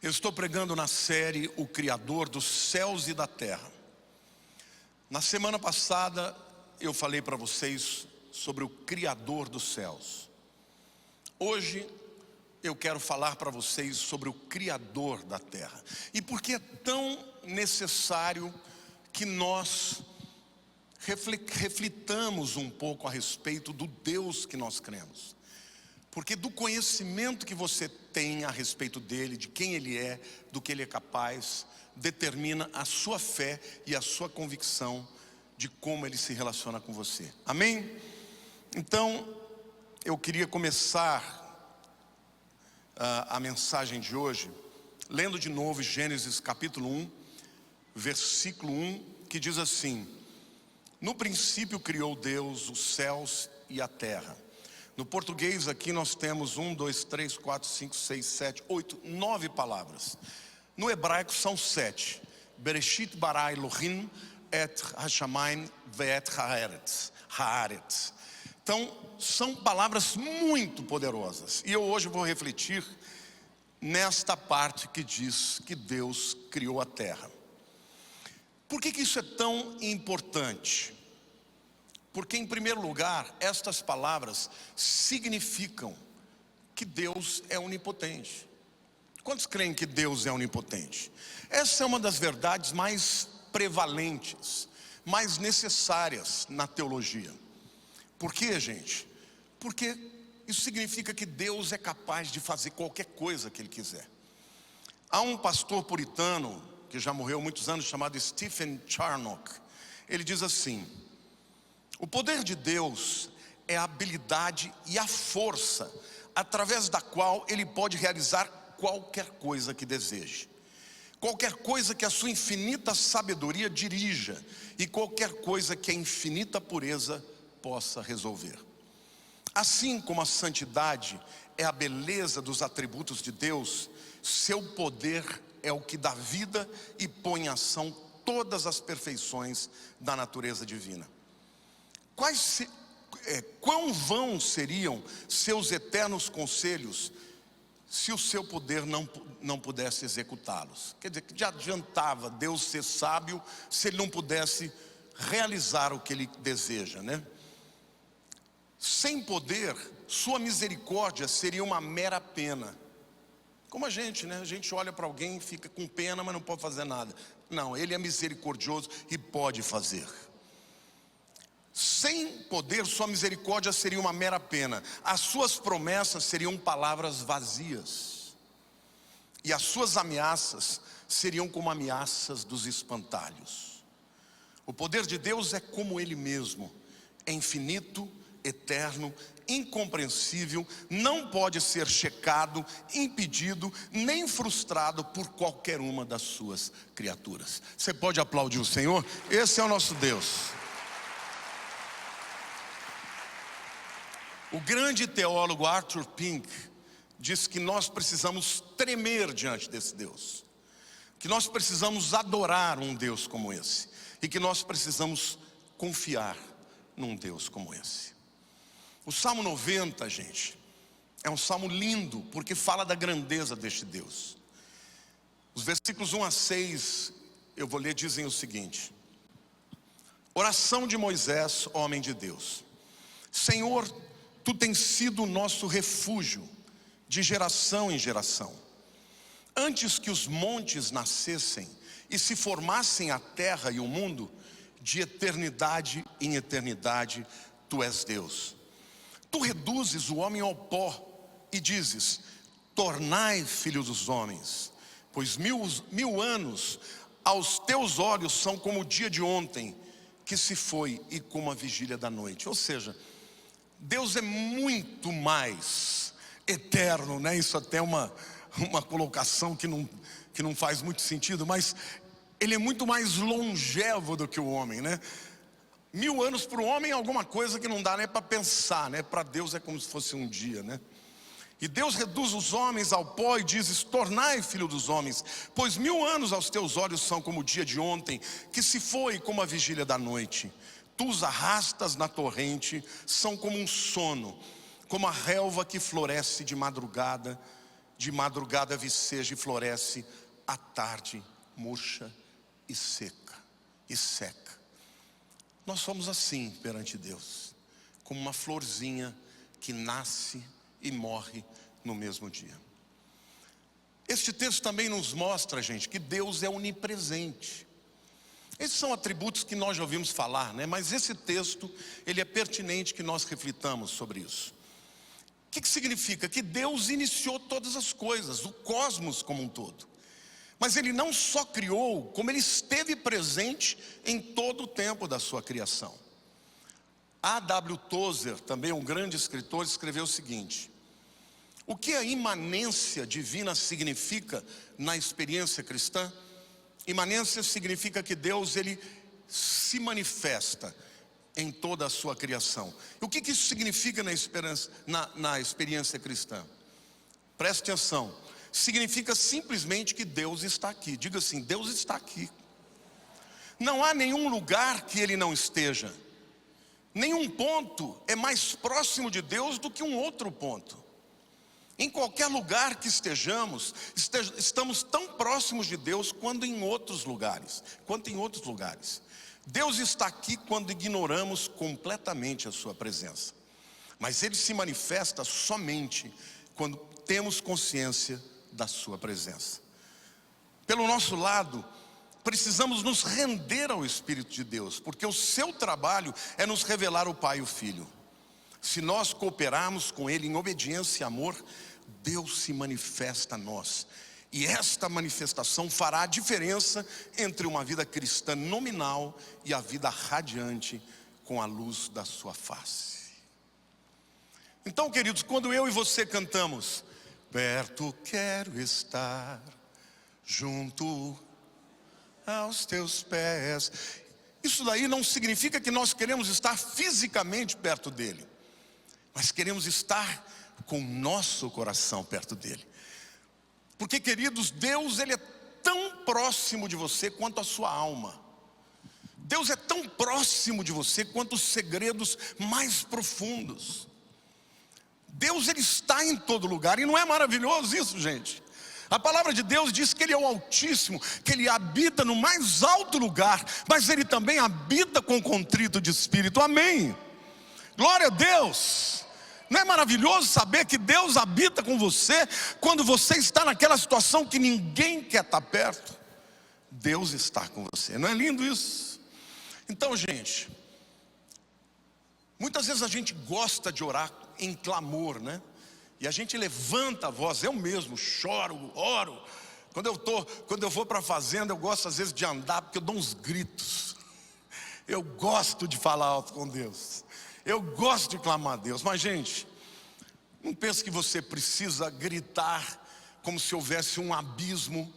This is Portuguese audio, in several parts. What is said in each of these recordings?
Eu estou pregando na série O Criador dos Céus e da Terra. Na semana passada eu falei para vocês sobre o Criador dos céus. Hoje eu quero falar para vocês sobre o Criador da terra. E por que é tão necessário que nós reflitamos um pouco a respeito do Deus que nós cremos? Porque do conhecimento que você tem a respeito dele, de quem ele é, do que ele é capaz, determina a sua fé e a sua convicção de como ele se relaciona com você. Amém? Então, eu queria começar a mensagem de hoje lendo de novo Gênesis capítulo 1, versículo 1, que diz assim: no princípio criou Deus os céus e a terra. No português aqui nós temos 1, 2, 3, 4, 5, 6, 7, 8, 9 palavras. No hebraico são 7. Bereshit bara Elohim et hashamayim ve'et haaretz. Então são palavras muito poderosas. E eu hoje vou refletir nesta parte que diz que Deus criou a terra. Por que isso é tão importante? Porque, em primeiro lugar, estas palavras significam que Deus é onipotente. Quantos creem que Deus é onipotente? Essa é uma das verdades mais prevalentes, mais necessárias na teologia. Por quê, gente? Porque isso significa que Deus é capaz de fazer qualquer coisa que Ele quiser. Há um pastor puritano, que já morreu há muitos anos, chamado Stephen Charnock. Ele diz assim: o poder de Deus é a habilidade e a força através da qual Ele pode realizar qualquer coisa que deseje. Qualquer coisa que a sua infinita sabedoria dirija e qualquer coisa que a infinita pureza possa resolver. Assim como a santidade é a beleza dos atributos de Deus, seu poder é o que dá vida e põe em ação todas as perfeições da natureza divina. Quão vãos seriam seus eternos conselhos se o seu poder não pudesse executá-los? Quer dizer, que já adiantava Deus ser sábio se Ele não pudesse realizar o que Ele deseja, né? Sem poder, sua misericórdia seria uma mera pena. Como a gente, né? A gente olha para alguém e fica com pena, mas não pode fazer nada. Não, Ele é misericordioso e pode fazer. Sem poder, sua misericórdia seria uma mera pena. As suas promessas seriam palavras vazias. E as suas ameaças seriam como ameaças dos espantalhos. O poder de Deus é como Ele mesmo. É infinito, eterno, incompreensível, não pode ser checado, impedido, nem frustrado por qualquer uma das suas criaturas. Você pode aplaudir o Senhor? Esse é o nosso Deus. O grande teólogo Arthur Pink diz que nós precisamos tremer diante desse Deus, que nós precisamos adorar um Deus como esse, e que nós precisamos confiar num Deus como esse. O Salmo 90, gente, é um salmo lindo, porque fala da grandeza deste Deus. Os versículos 1 a 6, eu vou ler, dizem o seguinte: oração de Moisés, homem de Deus. Senhor, Tu tens sido o nosso refúgio, de geração em geração. Antes que os montes nascessem e se formassem a terra e o mundo, de eternidade em eternidade, Tu és Deus. Tu reduzes o homem ao pó e dizes: tornai filho dos homens, pois mil anos aos teus olhos são como o dia de ontem, que se foi, e como a vigília da noite. Ou seja, Deus é muito mais eterno, né? Isso até é uma colocação que não faz muito sentido, mas Ele é muito mais longevo do que o homem, né? 1000 anos para o homem é alguma coisa que não dá nem para pensar, né? Para Deus é como se fosse um dia, né? E Deus reduz os homens ao pó e diz: tornai filho dos homens, pois 1000 anos aos teus olhos são como o dia de ontem, que se foi, como a vigília da noite. Tu os arrastas na torrente, são como um sono, como a relva que floresce de madrugada. de madrugada viceja e floresce, à tarde murcha e seca. Nós somos assim perante Deus, como uma florzinha que nasce e morre no mesmo dia. Este texto também nos mostra, gente, que Deus é onipresente. Esses são atributos que nós já ouvimos falar, né? Mas esse texto, ele é pertinente que nós reflitamos sobre isso. O que significa? Que Deus iniciou todas as coisas, o cosmos como um todo. Mas Ele não só criou, como Ele esteve presente em todo o tempo da sua criação. A.W. Tozer, também um grande escritor, escreveu o seguinte: o que a imanência divina significa na experiência cristã? Imanência significa que Deus, Ele se manifesta em toda a sua criação. E o que isso significa na experiência cristã? Preste atenção. Significa simplesmente que Deus está aqui. Diga assim: Deus está aqui. Não há nenhum lugar que Ele não esteja. Nenhum ponto é mais próximo de Deus do que um outro ponto. Em qualquer lugar que estejamos tão próximos de Deus quanto em outros lugares. Deus está aqui quando ignoramos completamente a sua presença. Mas Ele se manifesta somente quando temos consciência da sua presença. Pelo nosso lado, precisamos nos render ao Espírito de Deus, porque o seu trabalho é nos revelar o Pai e o Filho. Se nós cooperarmos com Ele em obediência e amor, Deus se manifesta a nós. E esta manifestação fará a diferença entre uma vida cristã nominal e a vida radiante com a luz da sua face. Então, queridos, quando eu e você cantamos: perto quero estar, junto aos teus pés, isso daí não significa que nós queremos estar fisicamente perto dele, mas queremos estar com o nosso coração perto dele. Porque, queridos, Deus, Ele é tão próximo de você quanto a sua alma. Deus é tão próximo de você quanto os segredos mais profundos. Deus, Ele está em todo lugar. E não é maravilhoso isso, gente? A palavra de Deus diz que Ele é o Altíssimo, que Ele habita no mais alto lugar, mas Ele também habita com contrito de espírito. Amém? Glória a Deus! Não é maravilhoso saber que Deus habita com você quando você está naquela situação que ninguém quer estar perto? Deus está com você. Não é lindo isso? Então, gente, muitas vezes a gente gosta de orar em clamor, né? E a gente levanta a voz. Eu mesmo choro, oro. Quando eu vou para a fazenda, eu gosto às vezes de andar, porque eu dou uns gritos. Eu gosto de falar alto com Deus. Eu gosto de clamar a Deus. Mas, gente, não pense que você precisa gritar como se houvesse um abismo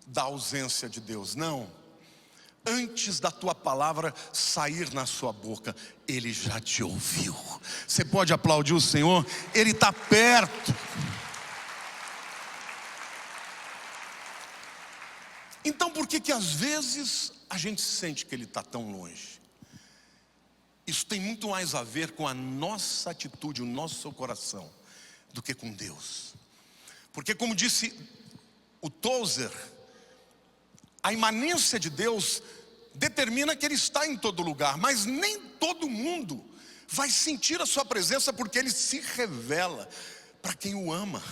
da ausência de Deus. Não. Antes da tua palavra sair na sua boca, Ele já te ouviu. Você pode aplaudir o Senhor? Ele está perto. Então, por que às vezes a gente sente que Ele está tão longe? Isso tem muito mais a ver com a nossa atitude, o nosso coração, do que com Deus. Porque, como disse o Tozer, a imanência de Deus determina que Ele está em todo lugar, mas nem todo mundo vai sentir a sua presença, porque Ele se revela para quem o ama,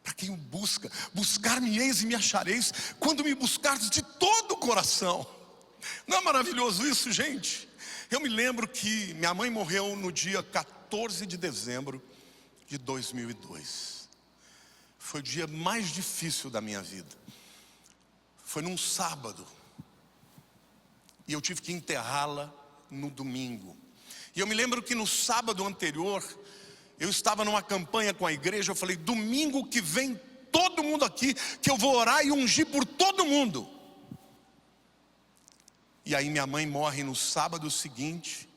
para quem o busca. Buscar-me-eis e me achareis, quando me buscardes de todo o coração. Não é maravilhoso isso, gente? Eu me lembro que minha mãe morreu no dia 14 de dezembro de 2002. Foi o dia mais difícil da minha vida. Foi num sábado. E eu tive que enterrá-la no domingo. E eu me lembro que no sábado anterior, eu estava numa campanha com a igreja. Eu falei: domingo que vem todo mundo aqui, que eu vou orar e ungir por todo mundo. E aí minha mãe morre no sábado seguinte.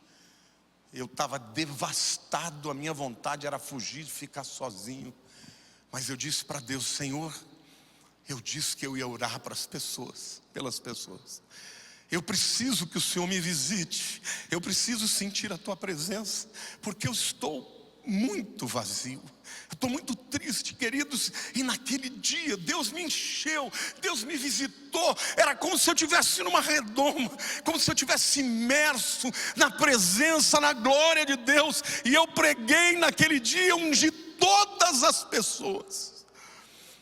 Eu estava devastado, a minha vontade era fugir, ficar sozinho. Mas eu disse para Deus: Senhor, eu disse que eu ia orar para as pessoas, pelas pessoas. Eu preciso que o Senhor me visite. Eu preciso sentir a tua presença, porque eu estou muito vazio. Eu estou muito triste, queridos. E naquele dia Deus me encheu, Deus me visitou. Era como se eu estivesse numa redoma, como se eu estivesse imerso na presença, na glória de Deus. E eu preguei naquele dia, ungi todas as pessoas.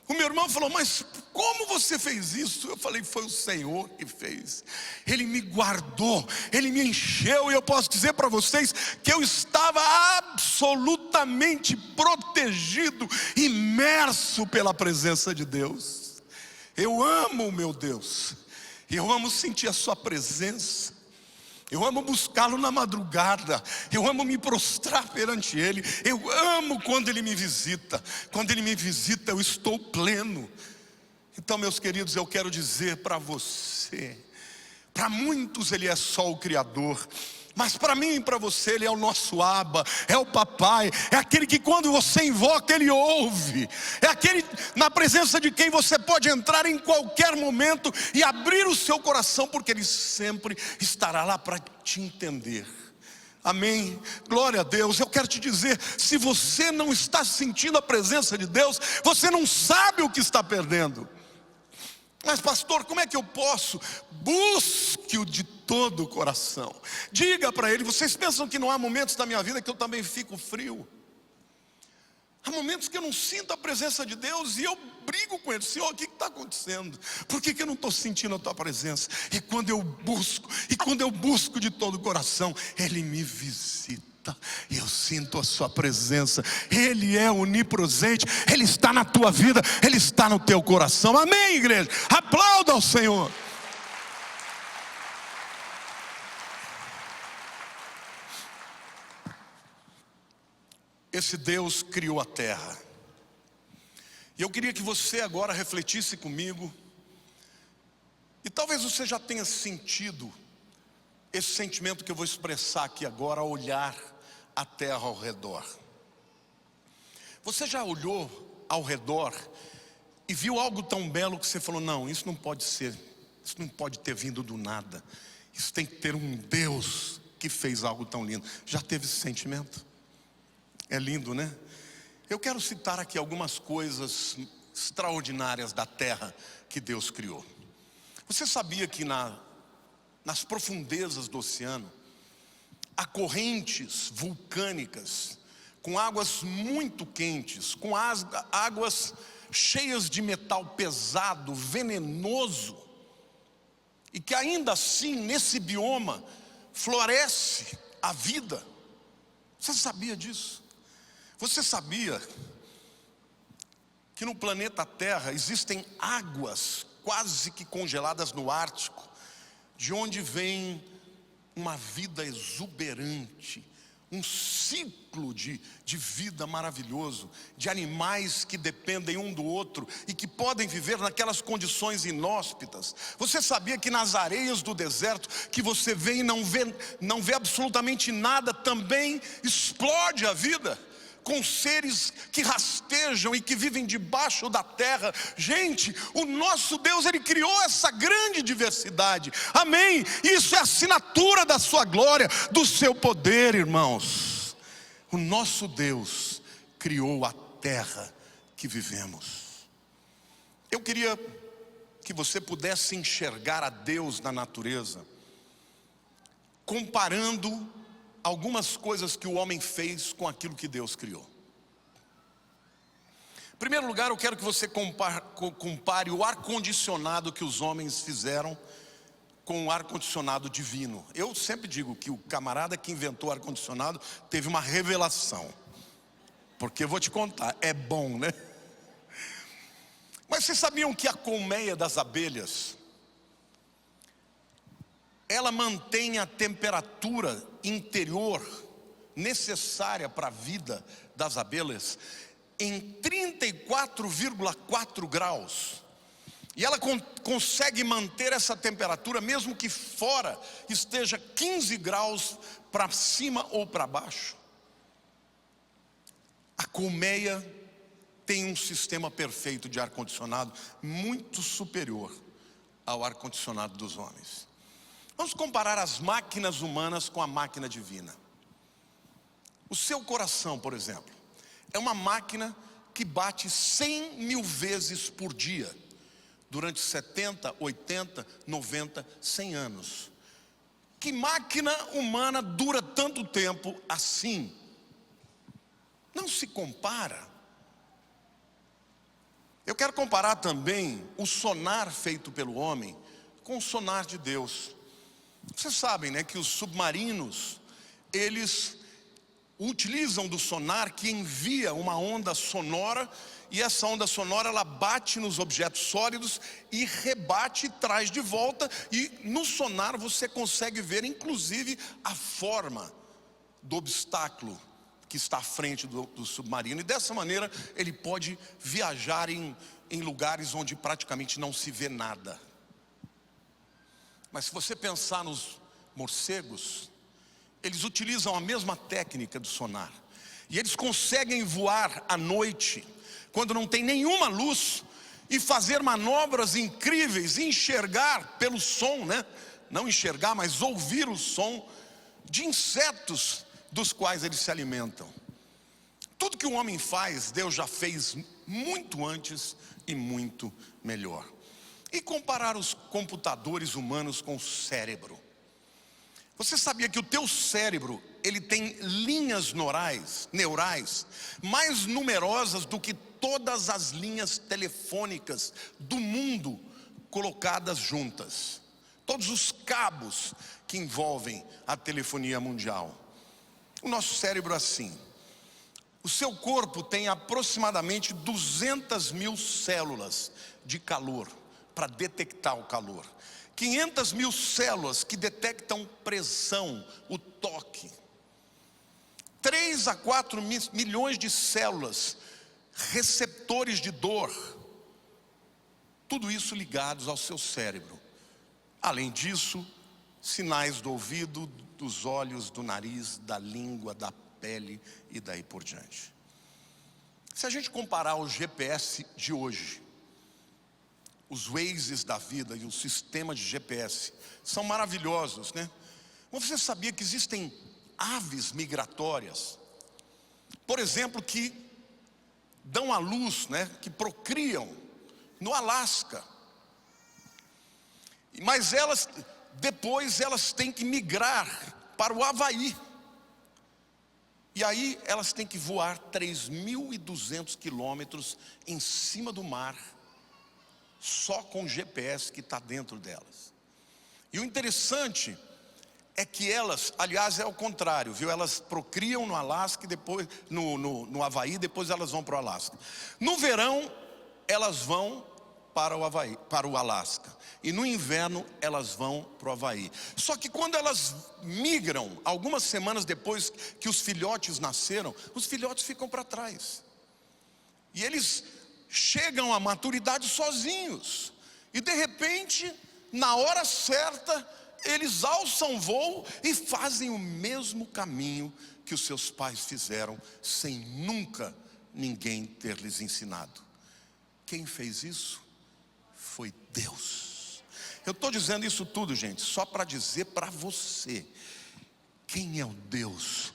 O meu irmão falou: mas como você fez isso? Eu falei: foi o Senhor que fez. Ele me guardou, Ele me encheu. E eu posso dizer para vocês que eu estava absolutamente protegido, imerso pela presença de Deus. Eu amo o meu Deus, eu amo sentir a sua presença. Eu amo buscá-lo na madrugada. Eu amo me prostrar perante Ele. Eu amo quando Ele me visita. Quando Ele me visita, eu estou pleno. Então, meus queridos, eu quero dizer para você, para muitos Ele é só o Criador, mas para mim e para você Ele é o nosso Abba, é o papai, é aquele que quando você invoca Ele ouve, é aquele na presença de quem você pode entrar em qualquer momento e abrir o seu coração, porque Ele sempre estará lá para te entender. Amém, glória a Deus. Eu quero te dizer, se você não está sentindo a presença de Deus, você não sabe o que está perdendo. Mas pastor, como é que eu posso? Busque-o de todo o coração. Diga para Ele. Vocês pensam que não há momentos da minha vida que eu também fico frio? Há momentos que eu não sinto a presença de Deus e eu brigo com Ele. Senhor, o que está acontecendo? Por que eu não estou sentindo a Tua presença? E quando eu busco de todo o coração, Ele me visita. E eu sinto a sua presença. Ele é onipresente, Ele está na tua vida, Ele está no teu coração. Amém, igreja? Aplauda ao Senhor. Esse Deus criou a terra. E eu queria que você agora refletisse comigo. E talvez você já tenha sentido esse sentimento que eu vou expressar aqui agora ao olhar a terra ao redor. Você já olhou ao redor e viu algo tão belo que você falou: não, isso não pode ser, isso não pode ter vindo do nada, isso tem que ter um Deus que fez algo tão lindo. Já teve esse sentimento? É lindo, né? Eu quero citar aqui algumas coisas extraordinárias da terra que Deus criou. Você sabia que nas profundezas do oceano há correntes vulcânicas com águas muito quentes, com águas cheias de metal pesado, venenoso, e que ainda assim nesse bioma floresce a vida? Você sabia disso? Você sabia que no planeta Terra existem águas quase que congeladas no Ártico, de onde vem uma vida exuberante, um ciclo de vida maravilhoso, de animais que dependem um do outro e que podem viver naquelas condições inóspitas? Você sabia que nas areias do deserto, que você vê e não vê absolutamente nada, também explode a vida? Com seres que rastejam e que vivem debaixo da terra. Gente, o nosso Deus, Ele criou essa grande diversidade. Amém? Isso é a assinatura da sua glória, do seu poder, irmãos. O nosso Deus criou a terra que vivemos. Eu queria que você pudesse enxergar a Deus na natureza, comparando algumas coisas que o homem fez com aquilo que Deus criou. Em primeiro lugar, eu quero que você compare o ar-condicionado que os homens fizeram com o ar-condicionado divino. Eu sempre digo que o camarada que inventou o ar-condicionado teve uma revelação. Porque eu vou te contar, é bom, né? Mas vocês sabiam que a colmeia das abelhas, ela mantém a temperatura interior necessária para a vida das abelhas em 34,4 graus. E ela consegue manter essa temperatura mesmo que fora esteja 15 graus para cima ou para baixo. A colmeia tem um sistema perfeito de ar-condicionado muito superior ao ar-condicionado dos homens. Vamos comparar as máquinas humanas com a máquina divina. O seu coração, por exemplo, é uma máquina que bate 100 mil vezes por dia, durante 70, 80, 90, 100 anos. Que máquina humana dura tanto tempo assim? Não se compara. Eu quero comparar também o sonar feito pelo homem com o sonar de Deus. Vocês sabem, né, que os submarinos, eles utilizam do sonar que envia uma onda sonora, e essa onda sonora ela bate nos objetos sólidos e rebate e traz de volta, e no sonar você consegue ver inclusive a forma do obstáculo que está à frente do submarino, e dessa maneira ele pode viajar em lugares onde praticamente não se vê nada. Mas se você pensar nos morcegos, eles utilizam a mesma técnica do sonar, e eles conseguem voar à noite, quando não tem nenhuma luz, e fazer manobras incríveis, e enxergar pelo som, né? Não enxergar, mas ouvir o som de insetos dos quais eles se alimentam. Tudo que o homem faz, Deus já fez muito antes e muito melhor. E comparar os computadores humanos com o cérebro. Você sabia que o teu cérebro, ele tem linhas neurais mais numerosas do que todas as linhas telefônicas do mundo colocadas juntas? Todos os cabos que envolvem a telefonia mundial. O nosso cérebro é assim. O seu corpo tem aproximadamente 200 mil células de calor para detectar o calor. 500 mil células que detectam pressão, o toque. 3 a 4 milhões de células receptores de dor. Tudo isso ligados ao seu cérebro. Além disso, sinais do ouvido, dos olhos, do nariz, da língua, da pele e daí por diante. Se a gente comparar o GPS de hoje, os Wazes da vida e o sistema de GPS são maravilhosos, né? Mas você sabia que existem aves migratórias, por exemplo, que dão à luz, né? Que procriam no Alasca. Mas depois elas têm que migrar para o Havaí. E aí elas têm que voar 3.200 quilômetros em cima do mar, só com o GPS que está dentro delas. E o interessante é que elas, aliás é o contrário, viu? Elas procriam no Alasca e depois no Havaí, depois elas vão para o Alasca. No verão elas vão para o Havaí, para o Alasca, e no inverno elas vão para o Havaí. Só que quando elas migram, algumas semanas depois que os filhotes nasceram, os filhotes ficam para trás, e eles chegam à maturidade sozinhos, e de repente, na hora certa, eles alçam voo e fazem o mesmo caminho que os seus pais fizeram, sem nunca ninguém ter lhes ensinado. Quem fez isso? Foi Deus. Eu estou dizendo isso tudo, gente, só para dizer para você, quem é o Deus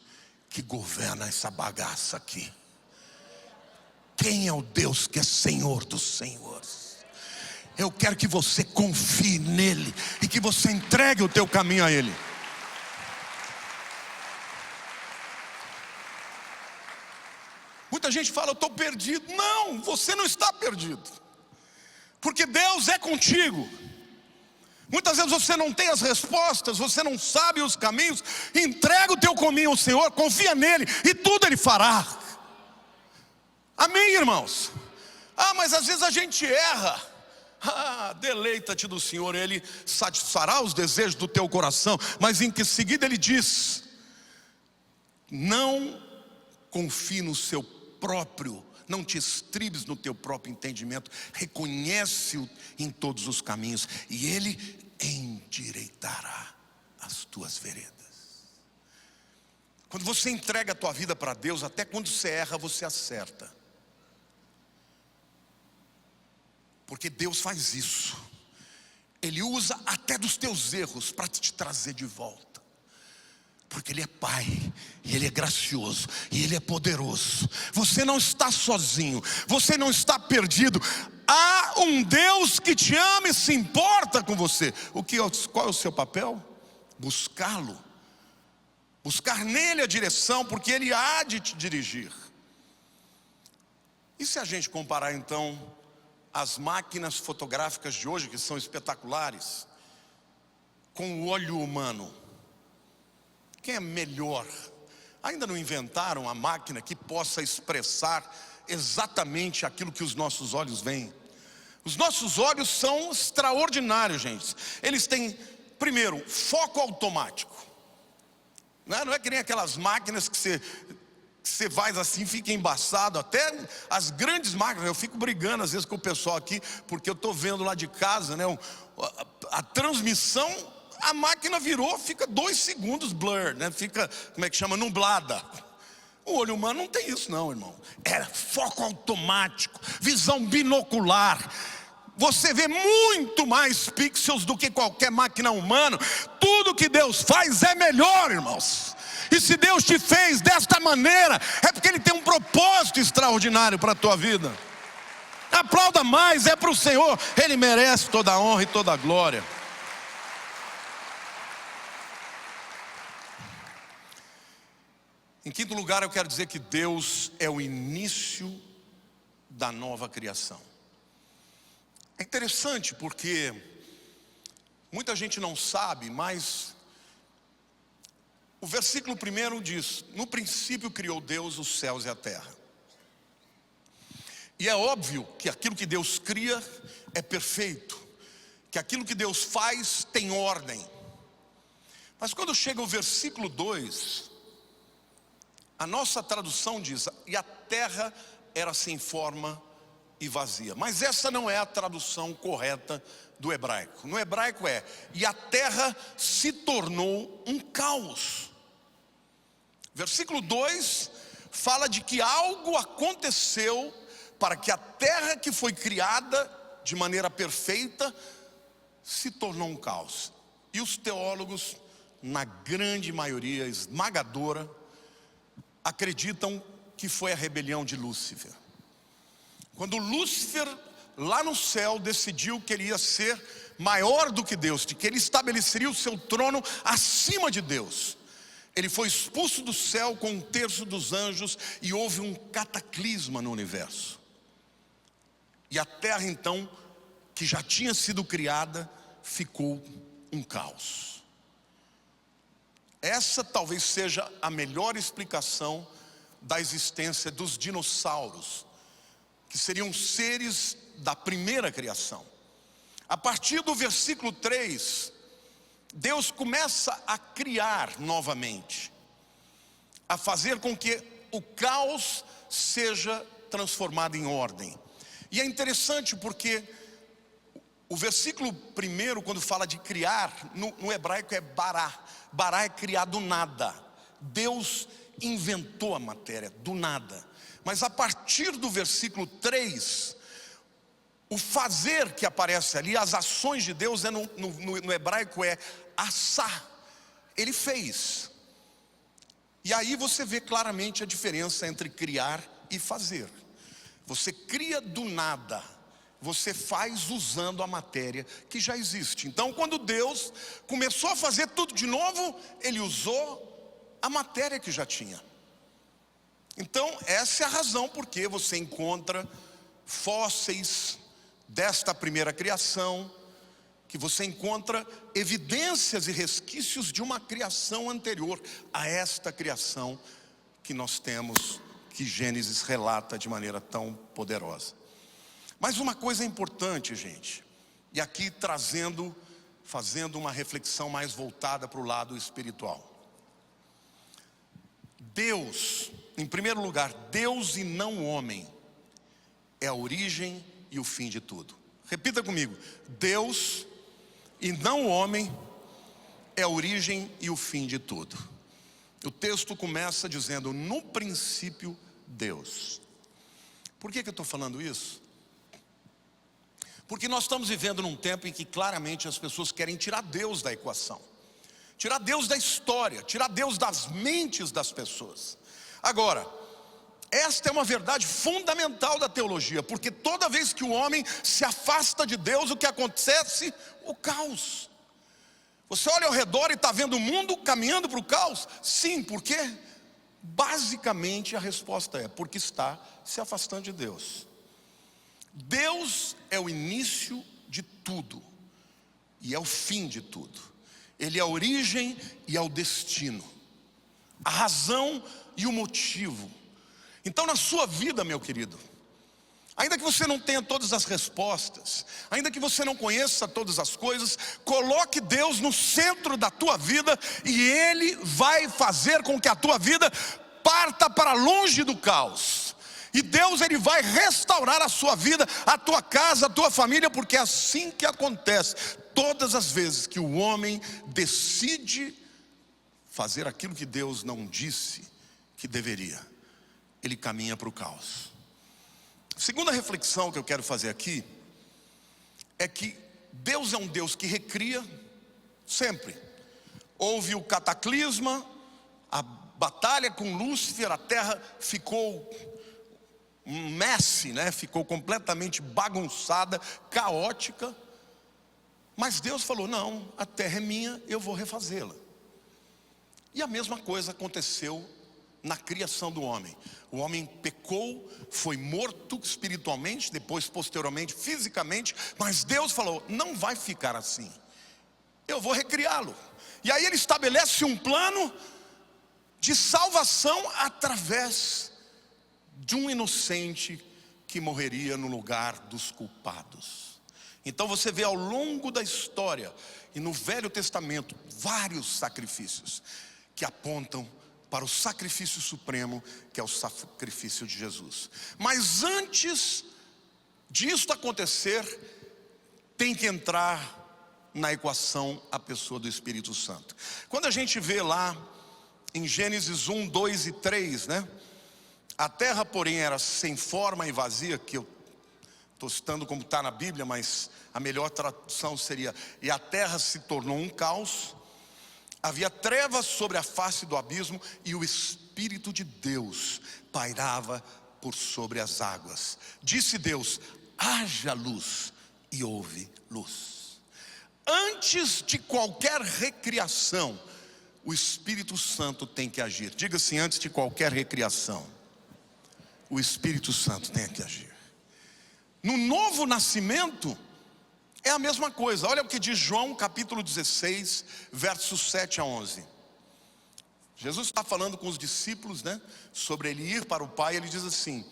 que governa essa bagaça aqui? Quem é o Deus que é Senhor dos senhores? Eu quero que você confie nele e que você entregue o teu caminho a ele. Muita gente fala, eu estou perdido. Não, você não está perdido, porque Deus é contigo. Muitas vezes você não tem as respostas, você não sabe os caminhos. Entrega o teu caminho ao Senhor, confia nele e tudo ele fará. Amém, irmãos? Mas às vezes a gente erra. Deleita-te do Senhor, ele satisfará os desejos do teu coração. Mas em que seguida ele diz: não confie no seu próprio, não te estribes no teu próprio entendimento, reconhece-o em todos os caminhos e ele endireitará as tuas veredas. Quando você entrega a tua vida para Deus, até quando você erra, você acerta, porque Deus faz isso. Ele usa até dos teus erros para te trazer de volta. Porque Ele é Pai, e Ele é gracioso, e Ele é poderoso. Você não está sozinho, você não está perdido. Há um Deus que te ama e se importa com você. Qual é o seu papel? Buscá-lo, buscar nele a direção, porque Ele há de te dirigir. E se a gente comparar então as máquinas fotográficas de hoje, que são espetaculares, com o olho humano? Quem é melhor? Ainda não inventaram a máquina que possa expressar exatamente aquilo que os nossos olhos veem. Os nossos olhos são extraordinários, gente. Eles têm, primeiro, foco automático. Não é que nem aquelas máquinas que você faz assim, fica embaçado. Até as grandes máquinas, eu fico brigando às vezes com o pessoal aqui, porque eu estou vendo lá de casa, né, a transmissão, a máquina virou, fica 2 segundos blur, né, fica, como é que chama, nublada. O olho humano não tem isso não, irmão. É foco automático, visão binocular. Você vê muito mais pixels do que qualquer máquina humana. Tudo que Deus faz é melhor, irmãos. E se Deus te fez desta maneira, é porque Ele tem um propósito extraordinário para a tua vida. Aplauda mais, é para o Senhor. Ele merece toda a honra e toda a glória. Em quinto lugar, eu quero dizer que Deus é o início da nova criação. É interessante porque muita gente não sabe, mas o versículo 1 diz: no princípio criou Deus os céus e a terra. E é óbvio que aquilo que Deus cria é perfeito, que aquilo que Deus faz tem ordem. Mas quando chega o versículo 2, a nossa tradução diz: e a terra era sem forma e vazia. Mas essa não é a tradução correta do hebraico. No hebraico é: e a terra se tornou um caos. Versículo 2 fala de que algo aconteceu para que a terra que foi criada de maneira perfeita se tornou um caos. E os teólogos, na grande maioria esmagadora, acreditam que foi a rebelião de Lúcifer. Quando Lúcifer, lá no céu, decidiu que ele ia ser maior do que Deus, de que ele estabeleceria o seu trono acima de Deus, ele foi expulso do céu com 1/3 dos anjos e houve um cataclisma no universo. E a terra então, que já tinha sido criada, ficou um caos. Essa talvez seja a melhor explicação da existência dos dinossauros, que seriam seres da primeira criação. A partir do versículo 3, Deus começa a criar novamente, a fazer com que o caos seja transformado em ordem. E é interessante porque o versículo 1, quando fala de criar, no hebraico é bará. Bará é criar do nada. Deus inventou a matéria do nada. Mas a partir do versículo 3, o fazer que aparece ali, as ações de Deus, no hebraico é assá. Ele fez. E aí você vê claramente a diferença entre criar e fazer. Você cria do nada, você faz usando a matéria que já existe. Então quando Deus começou a fazer tudo de novo, Ele usou a matéria que já tinha. Então essa é a razão porque você encontra fósseis desta primeira criação, que você encontra evidências e resquícios de uma criação anterior a esta criação que nós temos, que Gênesis relata de maneira tão poderosa. Mas uma coisa importante, gente, e aqui fazendo uma reflexão mais voltada para o lado espiritual. Deus, em primeiro lugar, Deus e não o homem, é a origem e o fim de tudo. Repita comigo: Deus e não o homem é a origem e o fim de tudo. O texto começa dizendo: no princípio Deus. Por que eu estou falando isso? Porque nós estamos vivendo num tempo em que claramente as pessoas querem tirar Deus da equação. tirar Deus da história, tirar Deus das mentes das pessoas. Agora, esta é uma verdade fundamental da teologia, porque toda vez que o homem se afasta de Deus, o que acontece? O caos. Você olha ao redor e está vendo o mundo caminhando para o caos? Sim, por quê? Basicamente a resposta é porque está se afastando de Deus. Deus é o início de tudo e é o fim de tudo. Ele é a origem e é o destino, a razão e o motivo. Então na sua vida, meu querido, ainda que você não tenha todas as respostas, ainda que você não conheça todas as coisas, coloque Deus no centro da tua vida e Ele vai fazer com que a tua vida parta para longe do caos. E Deus, Ele vai restaurar a sua vida, a tua casa, a tua família, porque é assim que acontece todas as vezes que o homem decide fazer aquilo que Deus não disse que deveria. Ele caminha para o caos. A segunda reflexão que eu quero fazer aqui é que Deus é um Deus que recria sempre. Houve o cataclisma, a batalha com Lúcifer, a terra ficou um mess, né? Ficou completamente bagunçada, caótica. Mas Deus falou: não, a terra é minha, eu vou refazê-la. E a mesma coisa aconteceu na criação do homem. O homem pecou, foi morto espiritualmente, depois posteriormente fisicamente, mas Deus falou: não vai ficar assim, eu vou recriá-lo. E aí Ele estabelece um plano de salvação através de um inocente que morreria no lugar dos culpados. Então você vê ao longo da história e no Velho Testamento vários sacrifícios que apontam para o sacrifício supremo, que é o sacrifício de Jesus. Mas antes disso acontecer, tem que entrar na equação a pessoa do Espírito Santo. Quando a gente vê lá em Gênesis 1, 2 e 3, né? A terra, porém, era sem forma e vazia, que eu estou citando como está na Bíblia, mas a melhor tradução seria: e a terra se tornou um caos. Havia trevas sobre a face do abismo, e o Espírito de Deus pairava por sobre as águas. Disse Deus: haja luz, e houve luz. Antes de qualquer recriação, o Espírito Santo tem que agir. Diga assim: antes de qualquer recriação, o Espírito Santo tem que agir. No novo nascimento é a mesma coisa. Olha o que diz João capítulo 16, versos 7 a 11. Jesus está falando com os discípulos, né, sobre ele ir para o Pai. Ele diz assim: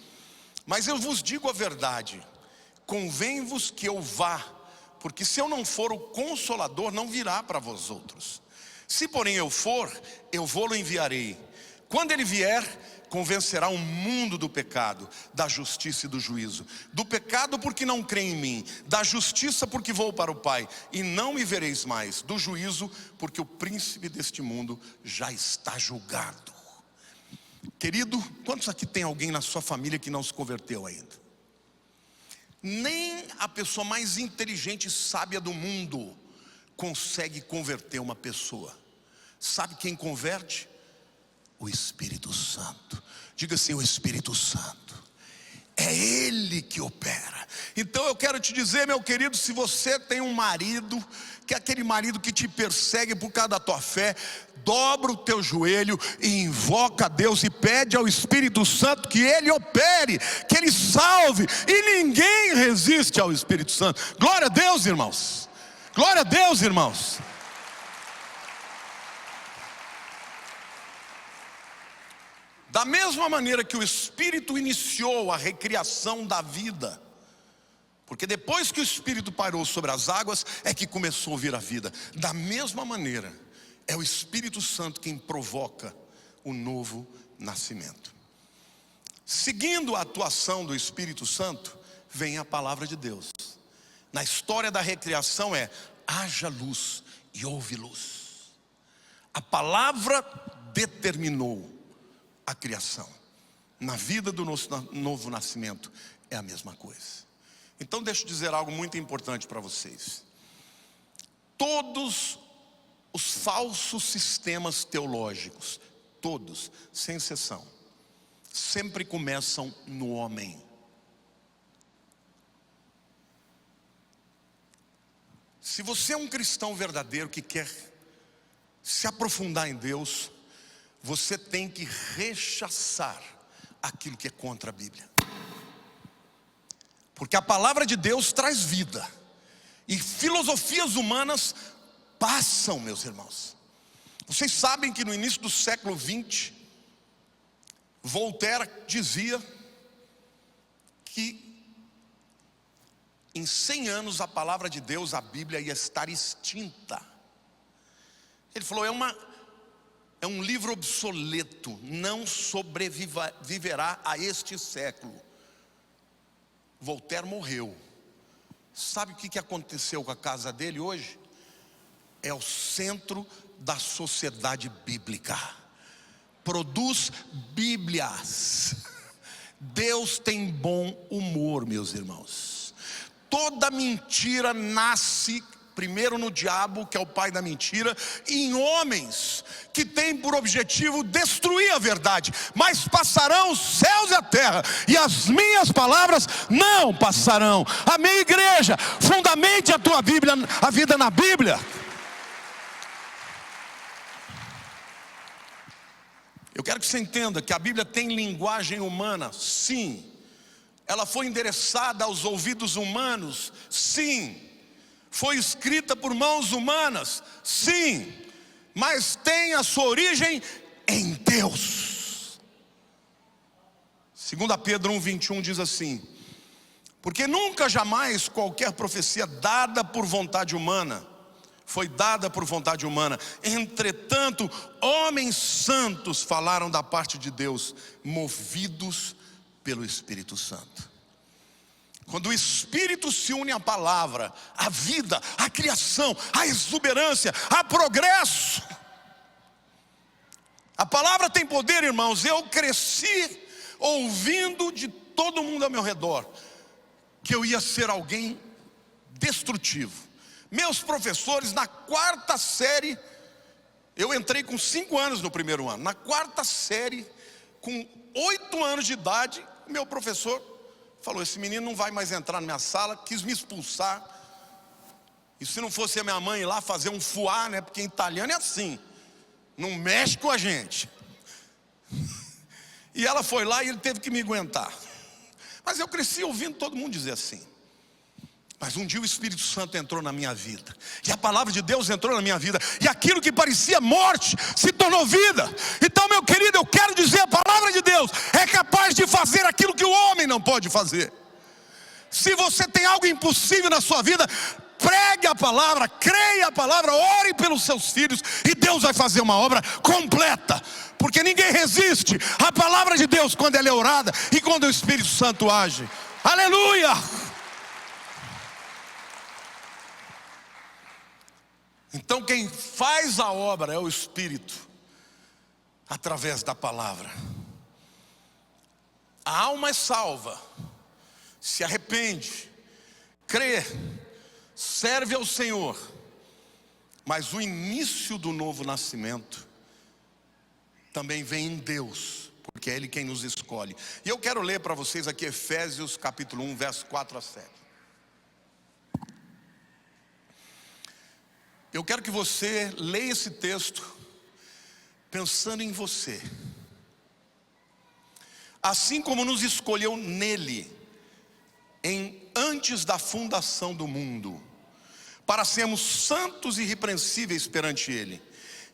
mas eu vos digo a verdade, convém-vos que eu vá, porque se eu não for, o Consolador não virá para vós outros. Se porém eu for, eu vou-lo enviarei. Quando ele vier, convencerá o mundo do pecado, da justiça e do juízo. Do pecado porque não crê em mim, da justiça porque vou para o Pai e não me vereis mais, do juízo porque o príncipe deste mundo já está julgado. Querido, quantos aqui tem alguém na sua família que não se converteu ainda? Nem a pessoa mais inteligente e sábia do mundo consegue converter uma pessoa. Sabe quem converte? O Espírito Santo. Diga assim: o Espírito Santo. É Ele que opera. Então eu quero te dizer, meu querido, se você tem um marido, que é aquele marido que te persegue por causa da tua fé, dobra o teu joelho e invoca a Deus e pede ao Espírito Santo que Ele opere, que Ele salve. E ninguém resiste ao Espírito Santo. Glória a Deus, irmãos. Glória a Deus, irmãos. Da mesma maneira que o Espírito iniciou a recriação da vida, porque depois que o Espírito pairou sobre as águas, é que começou a vir a vida. Da mesma maneira, é o Espírito Santo quem provoca o novo nascimento. Seguindo a atuação do Espírito Santo, vem a palavra de Deus. Na história da recriação é: haja luz, e houve luz. A palavra determinou a criação. Na vida do nosso novo nascimento é a mesma coisa. Então deixa eu dizer algo muito importante para vocês. Todos os falsos sistemas teológicos, todos, sem exceção, sempre começam no homem. Se você é um cristão verdadeiro que quer se aprofundar em Deus, você tem que rechaçar aquilo que é contra a Bíblia. Porque a palavra de Deus traz vida, e filosofias humanas passam, meus irmãos. Vocês sabem que no início do século XX, Voltaire dizia que em 100 anos a palavra de Deus, a Bíblia, ia estar extinta. Ele falou, é um livro obsoleto, não sobreviverá a este século. Voltaire morreu. Sabe o que aconteceu com a casa dele hoje? É o centro da sociedade bíblica. Produz Bíblias. Deus tem bom humor, meus irmãos. Toda mentira nasce primeiro no diabo, que é o pai da mentira, e em homens que têm por objetivo destruir a verdade. Mas passarão os céus e a terra, e as minhas palavras não passarão. Amém, igreja? Fundamente a tua Bíblia, a vida na Bíblia. Eu quero que você entenda que a Bíblia tem linguagem humana, sim. Ela foi endereçada aos ouvidos humanos, sim. Foi escrita por mãos humanas, sim. Mas tem a sua origem em Deus. 2 Pedro 1:21 diz assim: porque nunca jamais qualquer profecia dada por vontade humana foi dada por vontade humana. Entretanto, homens santos falaram da parte de Deus, movidos pelo Espírito Santo. Quando o Espírito se une à palavra, à vida, à criação, à exuberância, a progresso. A palavra tem poder, irmãos. Eu cresci ouvindo de todo mundo ao meu redor que eu ia ser alguém destrutivo. Meus professores, na 4ª série, eu entrei com 5 anos no primeiro ano. Na 4ª série, com 8 anos de idade, meu professor falou, esse menino não vai mais entrar na minha sala, quis me expulsar. E se não fosse a minha mãe ir lá fazer um fuá, né? Porque em italiano é assim, não mexe com a gente. E ela foi lá e ele teve que me aguentar. Mas eu cresci ouvindo todo mundo dizer assim. Mas um dia o Espírito Santo entrou na minha vida, e a palavra de Deus entrou na minha vida, e aquilo que parecia morte se tornou vida. Então, meu querido, eu quero dizer, a palavra de Deus é capaz de fazer aquilo que o homem não pode fazer. Se você tem algo impossível na sua vida, pregue a palavra, creia a palavra, ore pelos seus filhos, e Deus vai fazer uma obra completa. Porque ninguém resiste à palavra de Deus quando ela é orada e quando o Espírito Santo age. Aleluia! Então quem faz a obra é o Espírito, através da palavra. A alma é salva, se arrepende, crê, serve ao Senhor. Mas o início do novo nascimento também vem em Deus, porque é Ele quem nos escolhe. E eu quero ler para vocês aqui Efésios capítulo 1, verso 4 a 7. Eu quero que você leia esse texto pensando em você. Assim como nos escolheu nele, antes da fundação do mundo, para sermos santos e irrepreensíveis perante Ele,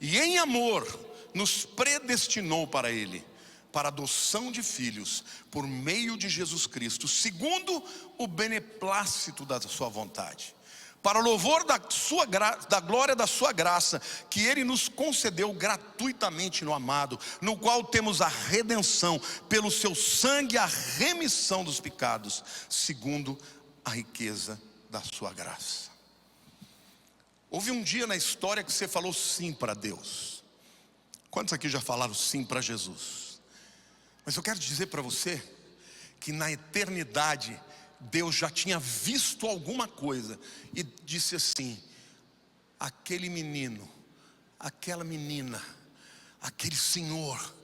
e em amor nos predestinou para Ele, para a adoção de filhos, por meio de Jesus Cristo, segundo o beneplácito da sua vontade, para o louvor da glória da sua graça, que Ele nos concedeu gratuitamente no amado, no qual temos a redenção, pelo seu sangue, a remissão dos pecados, segundo a riqueza da sua graça. Houve um dia na história que você falou sim para Deus. Quantos aqui já falaram sim para Jesus? Mas eu quero dizer para você, que na eternidade, Deus já tinha visto alguma coisa e disse assim: aquele menino aquela menina, aquele senhor,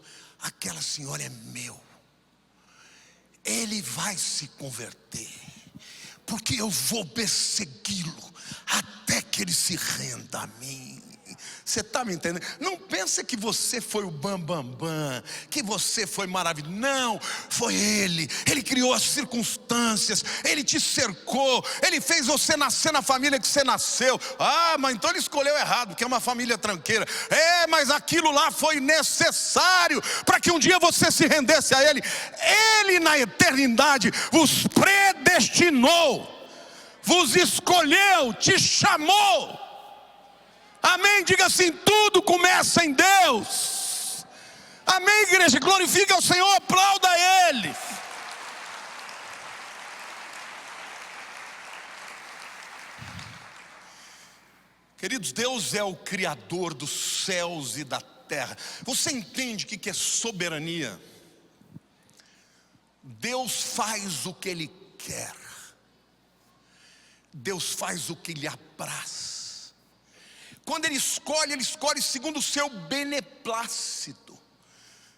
aquela senhora é meu. Ele vai se converter, porque eu vou persegui-lo até que ele se renda a mim. Você está me entendendo? Não pense que você foi o bam, que você foi maravilhoso. Não, foi Ele. Ele criou as circunstâncias, Ele te cercou, Ele fez você nascer na família que você nasceu. Ah, mas então Ele escolheu errado, porque é uma família tranqueira. Mas aquilo lá foi necessário para que um dia você se rendesse a Ele. Ele na eternidade vos predestinou, vos escolheu, te chamou. Amém? Diga assim: tudo começa em Deus. Amém, igreja? Glorifica ao Senhor, aplauda Ele. Queridos, Deus é o Criador dos céus e da terra. Você entende o que é soberania? Deus faz o que Ele quer. Deus faz o que lhe apraz. Quando Ele escolhe segundo o seu beneplácito.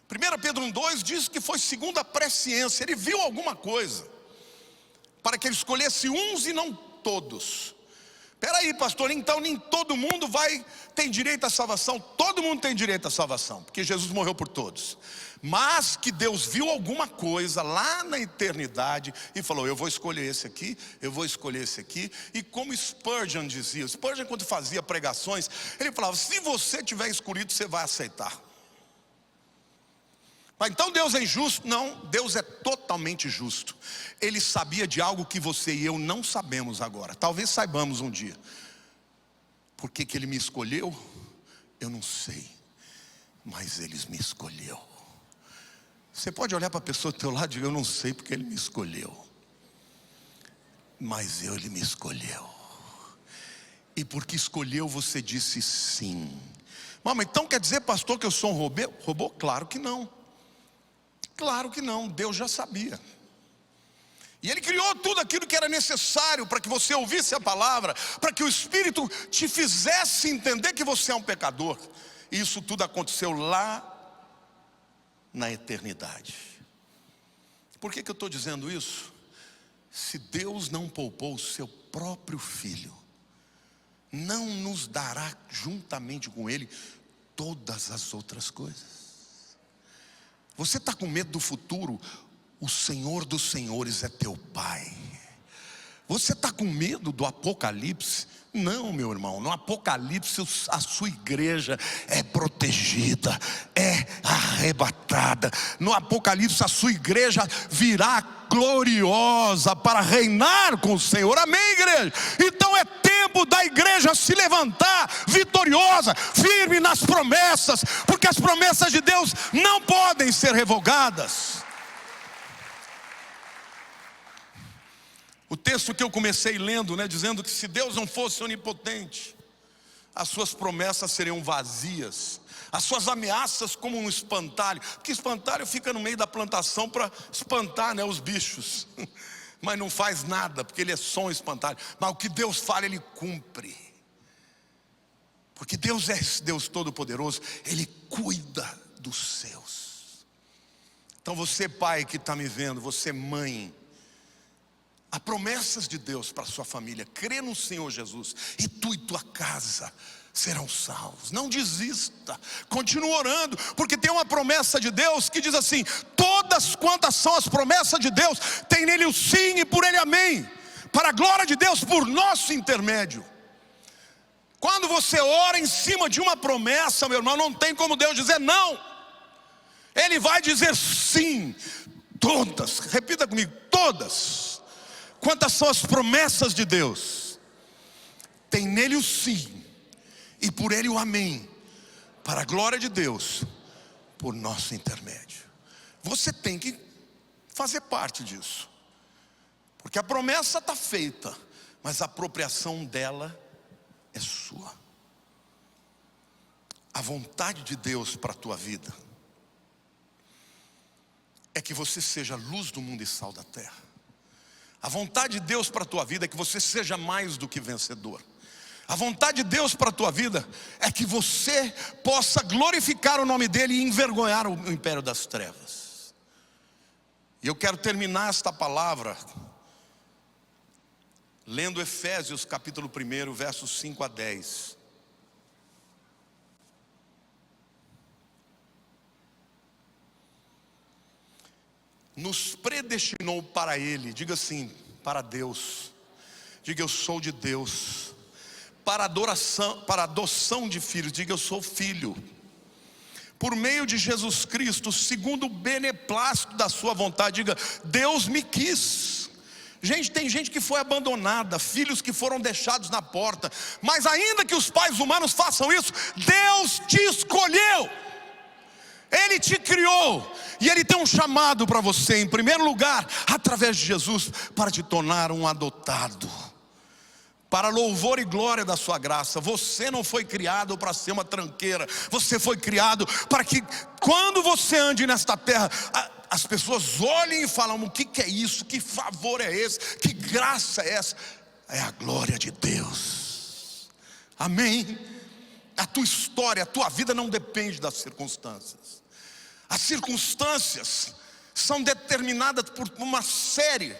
1 Pedro 1,2 diz que foi segundo a presciência. Ele viu alguma coisa para que Ele escolhesse uns e não todos. Espera aí, pastor, então nem todo mundo tem direito à salvação? Todo mundo tem direito à salvação, porque Jesus morreu por todos. Mas que Deus viu alguma coisa lá na eternidade e falou: eu vou escolher esse aqui, eu vou escolher esse aqui. E como Spurgeon dizia, Spurgeon quando fazia pregações, ele falava: se você tiver escolhido, você vai aceitar. Mas então Deus é injusto? Não, Deus é totalmente justo. Ele sabia de algo que você e eu não sabemos agora. Talvez saibamos um dia. Por que Ele me escolheu? Eu não sei, mas Ele me escolheu. Você pode olhar para a pessoa do teu lado e dizer: eu não sei porque Ele me escolheu, mas Ele me escolheu. E porque escolheu, você disse sim. Mas então quer dizer, pastor, que eu sou um robô? Claro que não. Claro que não, Deus já sabia. E Ele criou tudo aquilo que era necessário para que você ouvisse a palavra, para que o Espírito te fizesse entender que você é um pecador. E isso tudo aconteceu lá na eternidade. Por que eu estou dizendo isso? Se Deus não poupou o seu próprio Filho, não nos dará juntamente com Ele todas as outras coisas? Você está com medo do futuro? O Senhor dos Senhores é teu Pai. Você está com medo do Apocalipse? Não, meu irmão, no Apocalipse a sua igreja é protegida, é arrebatada. No Apocalipse a sua igreja virá gloriosa para reinar com o Senhor. Amém, igreja? Então é tempo da igreja se levantar vitoriosa, firme nas promessas, porque as promessas de Deus não podem ser revogadas. O texto que eu comecei lendo, dizendo que se Deus não fosse onipotente, as suas promessas seriam vazias, as suas ameaças como um espantalho, porque espantalho fica no meio da plantação para espantar os bichos, mas não faz nada, porque ele é só um espantalho. Mas o que Deus fala, Ele cumpre, porque Deus é esse Deus todo-poderoso, Ele cuida dos seus. Então você, pai que está me vendo, você, mãe, há promessas de Deus para a sua família. Crê no Senhor Jesus e tu e tua casa serão salvos. Não desista, continue orando, porque tem uma promessa de Deus que diz assim: todas quantas são as promessas de Deus, tem nele o sim e por ele amém, para a glória de Deus por nosso intermédio. Quando você ora em cima de uma promessa, meu irmão, não tem como Deus dizer não. Ele vai dizer sim. Todas, repita comigo, todas. Quantas são as promessas de Deus? Tem nele o sim e por ele o amém, para a glória de Deus por nosso intermédio. Você tem que fazer parte disso, porque a promessa está feita, mas a apropriação dela é sua. A vontade de Deus para a tua vida é que você seja luz do mundo e sal da terra. A vontade de Deus para a tua vida é que você seja mais do que vencedor. A vontade de Deus para a tua vida é que você possa glorificar o nome dEle e envergonhar o império das trevas. E eu quero terminar esta palavra lendo Efésios capítulo 1, versos 5 a 10. Nos predestinou para Ele, diga assim, para Deus, diga eu sou de Deus, para adoração, para adoção de filhos, diga eu sou filho, por meio de Jesus Cristo, segundo o beneplácito da sua vontade, diga Deus me quis. Gente, tem gente que foi abandonada, filhos que foram deixados na porta, mas ainda que os pais humanos façam isso, Deus te escolheu, Ele te criou, e Ele tem um chamado para você, em primeiro lugar, através de Jesus, para te tornar um adotado, para louvor e glória da sua graça. Você não foi criado para ser uma tranqueira, você foi criado para que quando você ande nesta terra, as pessoas olhem e falam, o que é isso? Que favor é esse? Que graça é essa? É a glória de Deus. Amém? A tua história, a tua vida não depende das circunstâncias. As circunstâncias são determinadas por uma série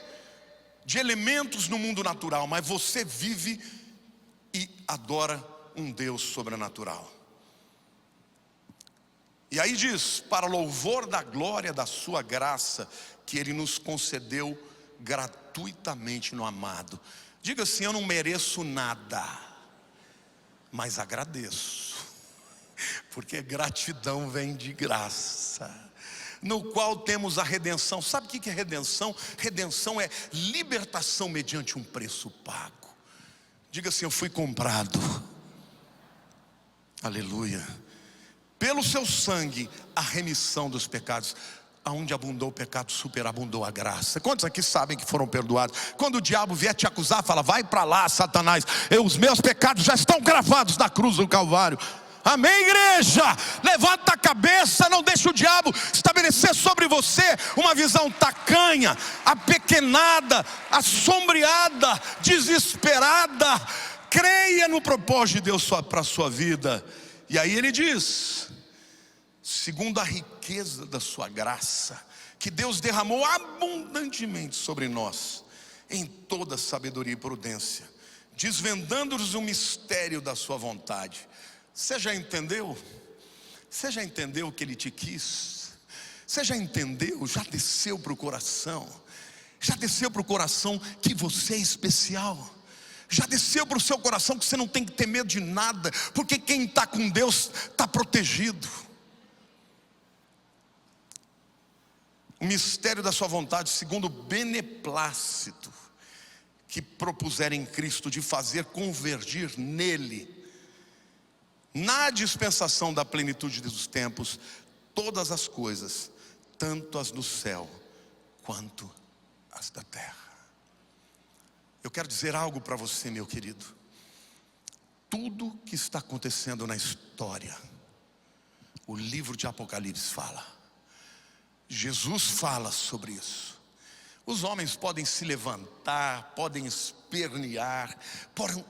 de elementos no mundo natural, mas você vive e adora um Deus sobrenatural. E aí diz, para louvor da glória da sua graça, que Ele nos concedeu gratuitamente no amado. Diga assim, eu não mereço nada, mas agradeço, porque gratidão vem de graça, no qual temos a redenção. Sabe o que é redenção? Redenção é libertação mediante um preço pago. Diga assim, eu fui comprado, aleluia, pelo seu sangue, a remissão dos pecados. Aonde abundou o pecado, superabundou a graça. Quantos aqui sabem que foram perdoados? Quando o diabo vier te acusar, fala, vai para lá, Satanás, os meus pecados já estão gravados na cruz do Calvário. Amém, igreja? Levanta a cabeça, não deixa o diabo estabelecer sobre você uma visão tacanha, apequenada, assombreada, desesperada. Creia no propósito de Deus para a sua vida. E aí ele diz, segundo a riqueza da sua graça, que Deus derramou abundantemente sobre nós, em toda sabedoria e prudência, desvendando-nos o mistério da sua vontade. Você já entendeu? Você já entendeu que Ele te quis? Você já entendeu? Já desceu para o coração? Já desceu para o coração que você é especial? Já desceu para o seu coração que você não tem que ter medo de nada, porque quem está com Deus está protegido. O mistério da sua vontade, segundo o beneplácito que propuser em Cristo, de fazer convergir nele, na dispensação da plenitude dos tempos, todas as coisas, tanto as do céu quanto as da terra. Eu quero dizer algo para você, meu querido. Tudo que está acontecendo na história, o livro de Apocalipse fala, Jesus fala sobre isso. Os homens podem se levantar, podem espernear,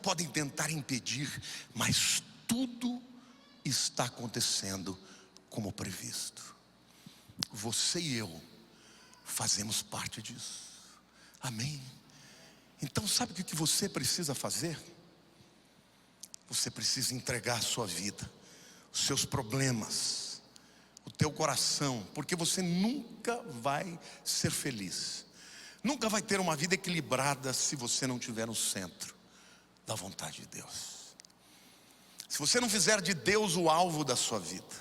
podem tentar impedir, mas tudo está acontecendo como previsto. Você e eu fazemos parte disso. Amém? Então sabe o que você precisa fazer? Você precisa entregar a sua vida, os seus problemas, o teu coração, porque você nunca vai ser feliz, nunca vai ter uma vida equilibrada se você não estiver no centro da vontade de Deus. Se você não fizer de Deus o alvo da sua vida,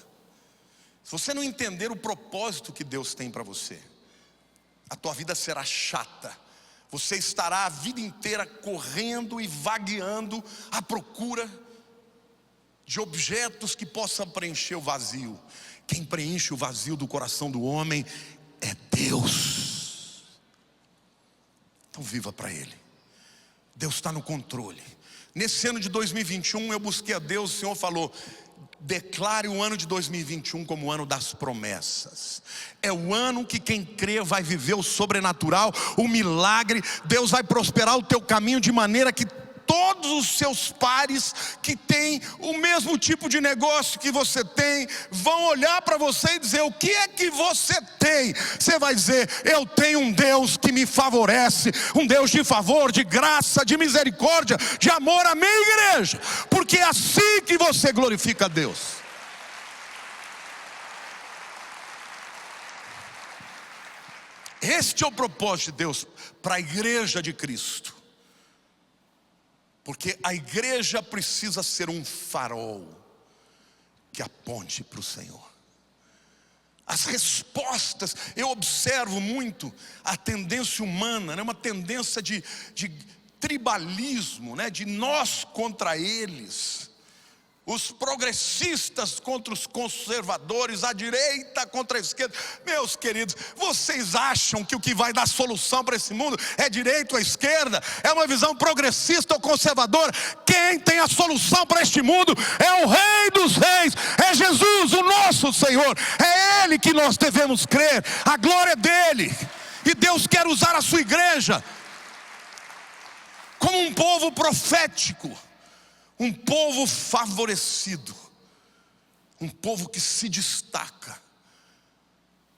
se você não entender o propósito que Deus tem para você, a tua vida será chata. Você estará a vida inteira correndo e vagueando à procura de objetos que possam preencher o vazio. Quem preenche o vazio do coração do homem é Deus. Então viva para Ele. Deus está no controle. Nesse ano de 2021 eu busquei a Deus, o Senhor falou, declare o ano de 2021 como o ano das promessas. É o ano que quem crê vai viver o sobrenatural, o milagre. Deus vai prosperar o teu caminho de maneira que todos os seus pares que têm o mesmo tipo de negócio que você tem vão olhar para você e dizer: o que é que você tem? Você vai dizer: eu tenho um Deus que me favorece, um Deus de favor, de graça, de misericórdia, de amor. Amém, igreja? Porque é assim que você glorifica a Deus. Este é o propósito de Deus para a igreja de Cristo. Porque a igreja precisa ser um farol que aponte para o Senhor. As respostas, eu observo muito a tendência humana, né? Uma tendência de tribalismo, né? De nós contra eles. Os progressistas contra os conservadores, a direita contra a esquerda. Meus queridos, vocês acham que o que vai dar solução para esse mundo é direita ou esquerda? É uma visão progressista ou conservadora? Quem tem a solução para este mundo é o Rei dos Reis, é Jesus, o nosso Senhor. É Ele que nós devemos crer, a glória é dEle. E Deus quer usar a sua igreja como um povo profético, um povo favorecido, um povo que se destaca,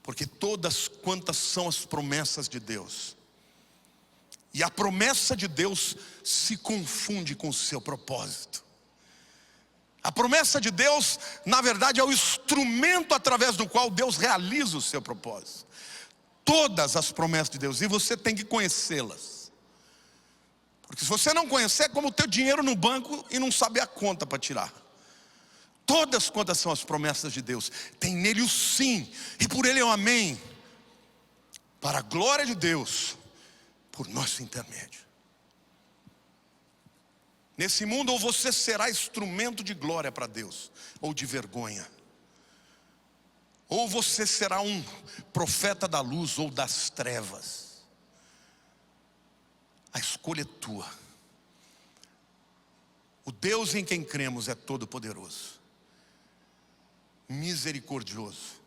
porque todas quantas são as promessas de Deus, e a promessa de Deus se confunde com o seu propósito. A promessa de Deus, na verdade, é o instrumento através do qual Deus realiza o seu propósito. Todas as promessas de Deus, e você tem que conhecê-las. Porque se você não conhecer, é como ter dinheiro no banco e não saber a conta para tirar. Todas quantas são as promessas de Deus, tem nele o sim, e por ele é o amém, para a glória de Deus, por nosso intermédio. Nesse mundo, ou você será instrumento de glória para Deus, ou de vergonha. Ou você será um profeta da luz ou das trevas. A escolha é tua. O Deus em quem cremos é todo poderoso, misericordioso,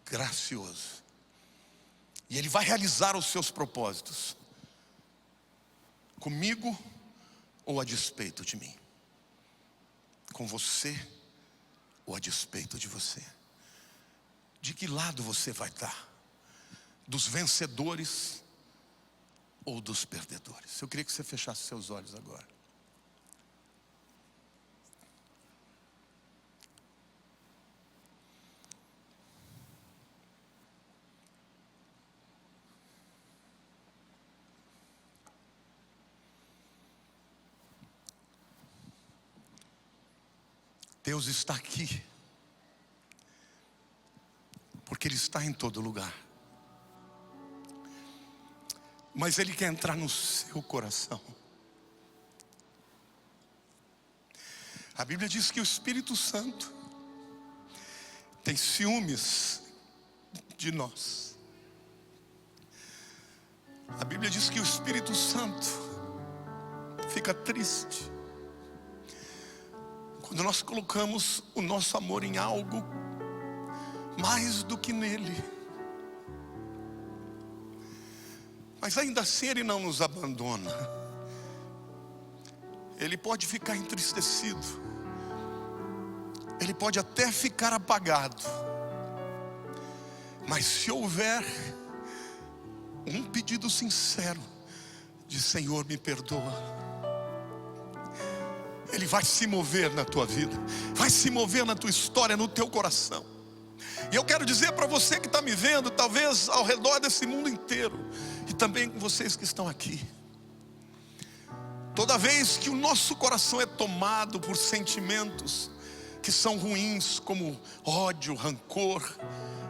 gracioso. E Ele vai realizar os seus propósitos, comigo ou a despeito de mim, com você ou a despeito de você. De que lado você vai estar? Dos vencedores ou dos perdedores? Eu queria que você fechasse seus olhos agora. Deus está aqui, porque Ele está em todo lugar. Mas Ele quer entrar no seu coração. A Bíblia diz que o Espírito Santo tem ciúmes de nós. A Bíblia diz que o Espírito Santo fica triste quando nós colocamos o nosso amor em algo mais do que nele. Mas ainda assim Ele não nos abandona. Ele pode ficar entristecido, Ele pode até ficar apagado, mas se houver um pedido sincero de Senhor, me perdoa, Ele vai se mover na tua vida, vai se mover na tua história, no teu coração. E eu quero dizer para você que está me vendo, talvez ao redor desse mundo inteiro, e também com vocês que estão aqui, toda vez que o nosso coração é tomado por sentimentos que são ruins, como ódio, rancor,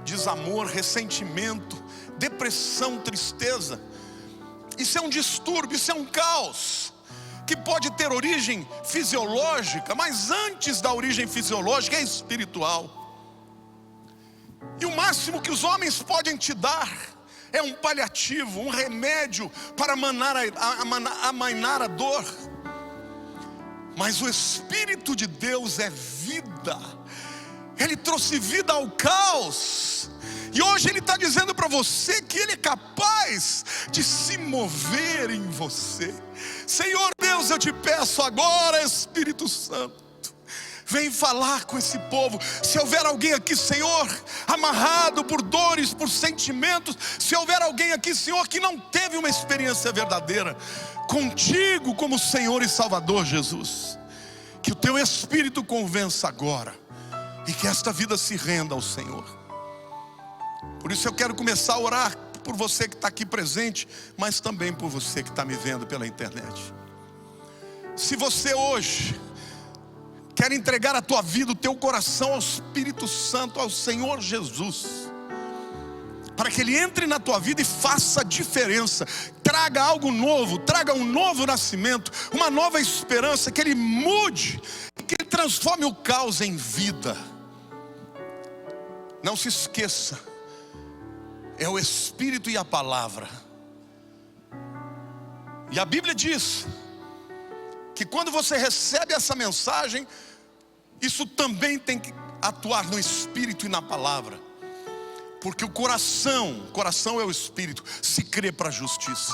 desamor, ressentimento, depressão, tristeza, isso é um distúrbio, isso é um caos, que pode ter origem fisiológica, mas antes da origem fisiológica é espiritual. E o máximo que os homens podem te dar é um paliativo, um remédio para amainar a dor. Mas o Espírito de Deus é vida. Ele trouxe vida ao caos. E hoje Ele está dizendo para você que Ele é capaz de se mover em você. Senhor Deus, Deus, eu te peço agora, Espírito Santo, vem falar com esse povo. Se houver alguém aqui, Senhor, amarrado por dores, por sentimentos, se houver alguém aqui, Senhor, que não teve uma experiência verdadeira contigo como Senhor e Salvador, Jesus, que o teu Espírito convença agora, e que esta vida se renda ao Senhor. Por isso eu quero começar a orar por você que está aqui presente, mas também por você que está me vendo pela internet. Se você hoje quer entregar a tua vida, o teu coração ao Espírito Santo, ao Senhor Jesus, para que Ele entre na tua vida e faça a diferença, traga algo novo, traga um novo nascimento, uma nova esperança, que Ele mude, que Ele transforme o caos em vida. Não se esqueça, é o Espírito e a palavra. E a Bíblia diz que quando você recebe essa mensagem, isso também tem que atuar no Espírito e na palavra. Porque o coração é o Espírito, se crê para a justiça,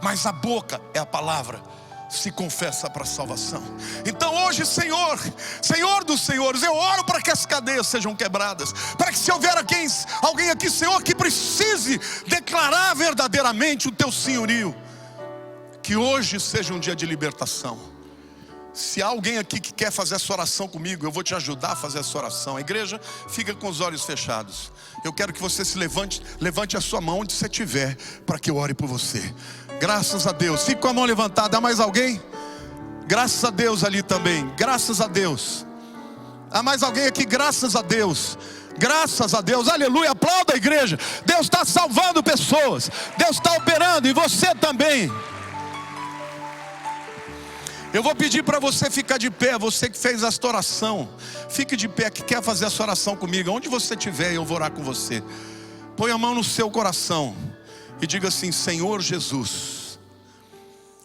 mas a boca é a palavra, se confessa para a salvação. Então hoje, Senhor, Senhor dos senhores, eu oro para que as cadeias sejam quebradas, para que se houver alguém aqui, Senhor, que precise declarar verdadeiramente o teu senhorio, que hoje seja um dia de libertação. Se há alguém aqui que quer fazer essa oração comigo, eu vou te ajudar a fazer essa oração. A igreja fica com os olhos fechados. Eu quero que você se levante a sua mão onde você estiver, para que eu ore por você. Graças a Deus. Fique com a mão levantada. Há mais alguém? Graças a Deus ali também. Graças a Deus. Há mais alguém aqui? Graças a Deus. Graças a Deus. Aleluia. Aplauda a igreja. Deus está salvando pessoas. Deus está operando, e você também. Eu vou pedir para você ficar de pé. Você que fez esta oração, fique de pé, que quer fazer essa oração comigo. Onde você estiver, eu vou orar com você. Põe a mão no seu coração e diga assim: Senhor Jesus.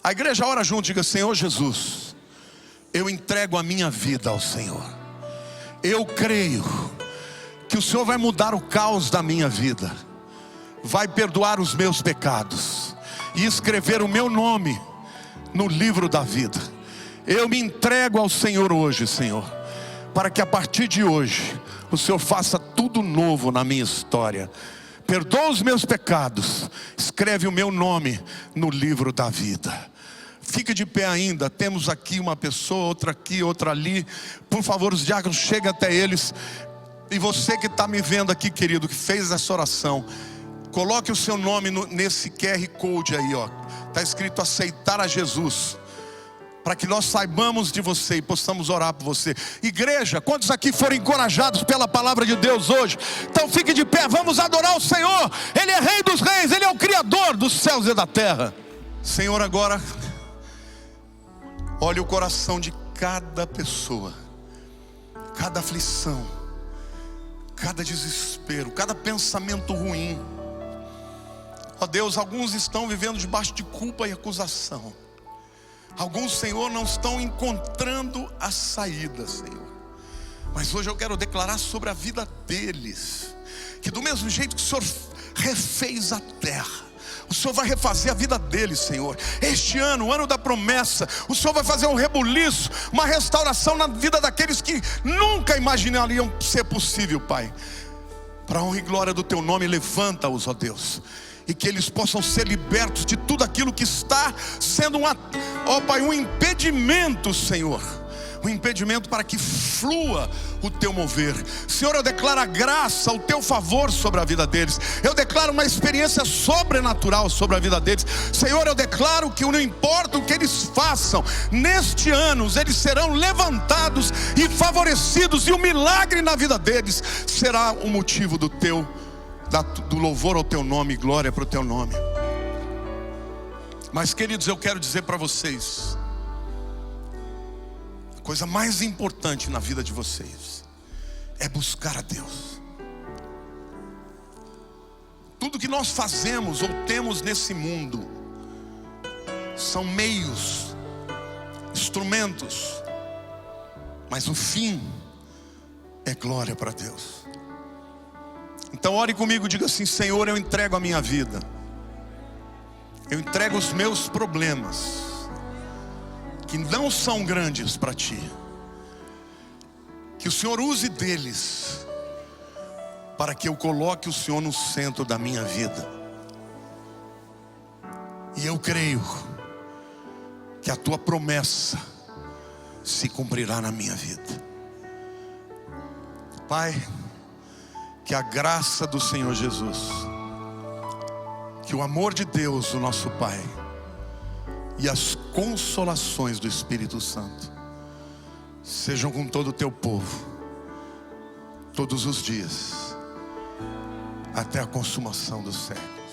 A igreja ora junto, diga: Senhor Jesus, eu entrego a minha vida ao Senhor. Eu creio que o Senhor vai mudar o caos da minha vida, vai perdoar os meus pecados e escrever o meu nome no livro da vida. Eu me entrego ao Senhor hoje, Senhor, para que a partir de hoje o Senhor faça tudo novo na minha história. Perdoa os meus pecados, escreve o meu nome no livro da vida. Fique de pé ainda. Temos aqui uma pessoa, outra aqui, outra ali. Por favor, os diáconos, cheguem até eles. E você que está me vendo aqui, querido, que fez essa oração, coloque o seu nome nesse QR Code aí, ó. Está escrito aceitar a Jesus, para que nós saibamos de você e possamos orar por você. Igreja, quantos aqui foram encorajados pela palavra de Deus hoje? Então fique de pé, vamos adorar o Senhor. Ele é Rei dos Reis, Ele é o Criador dos céus e da terra. Senhor, agora olha o coração de cada pessoa, cada aflição, cada desespero, cada pensamento ruim. Ó Deus, alguns estão vivendo debaixo de culpa e acusação. Alguns, Senhor, não estão encontrando a saída, Senhor. Mas hoje eu quero declarar sobre a vida deles, que do mesmo jeito que o Senhor refez a terra, o Senhor vai refazer a vida deles, Senhor. Este ano, o ano da promessa, o Senhor vai fazer um rebuliço, uma restauração na vida daqueles que nunca imaginariam ser possível, Pai. Para a honra e glória do Teu nome, levanta-os, ó Deus, e que eles possam ser libertos de tudo aquilo que está sendo ó Pai, um impedimento, Senhor. Um impedimento para que flua o Teu mover. Senhor, eu declaro a graça, o Teu favor sobre a vida deles. Eu declaro uma experiência sobrenatural sobre a vida deles. Senhor, eu declaro que não importa o que eles façam, neste ano eles serão levantados e favorecidos, e o milagre na vida deles será o motivo do louvor ao Teu nome, glória para o Teu nome. Mas, queridos, eu quero dizer para vocês, a coisa mais importante na vida de vocês é buscar a Deus. Tudo que nós fazemos ou temos nesse mundo são meios, instrumentos, mas o fim é glória para Deus. Então ore comigo, diga assim: Senhor, eu entrego a minha vida, eu entrego os meus problemas que não são grandes para ti, que o Senhor use deles para que eu coloque o Senhor no centro da minha vida. E eu creio que a tua promessa se cumprirá na minha vida. Pai, que a graça do Senhor Jesus, que o amor de Deus, o nosso Pai, e as consolações do Espírito Santo sejam com todo o teu povo, todos os dias, até a consumação do século.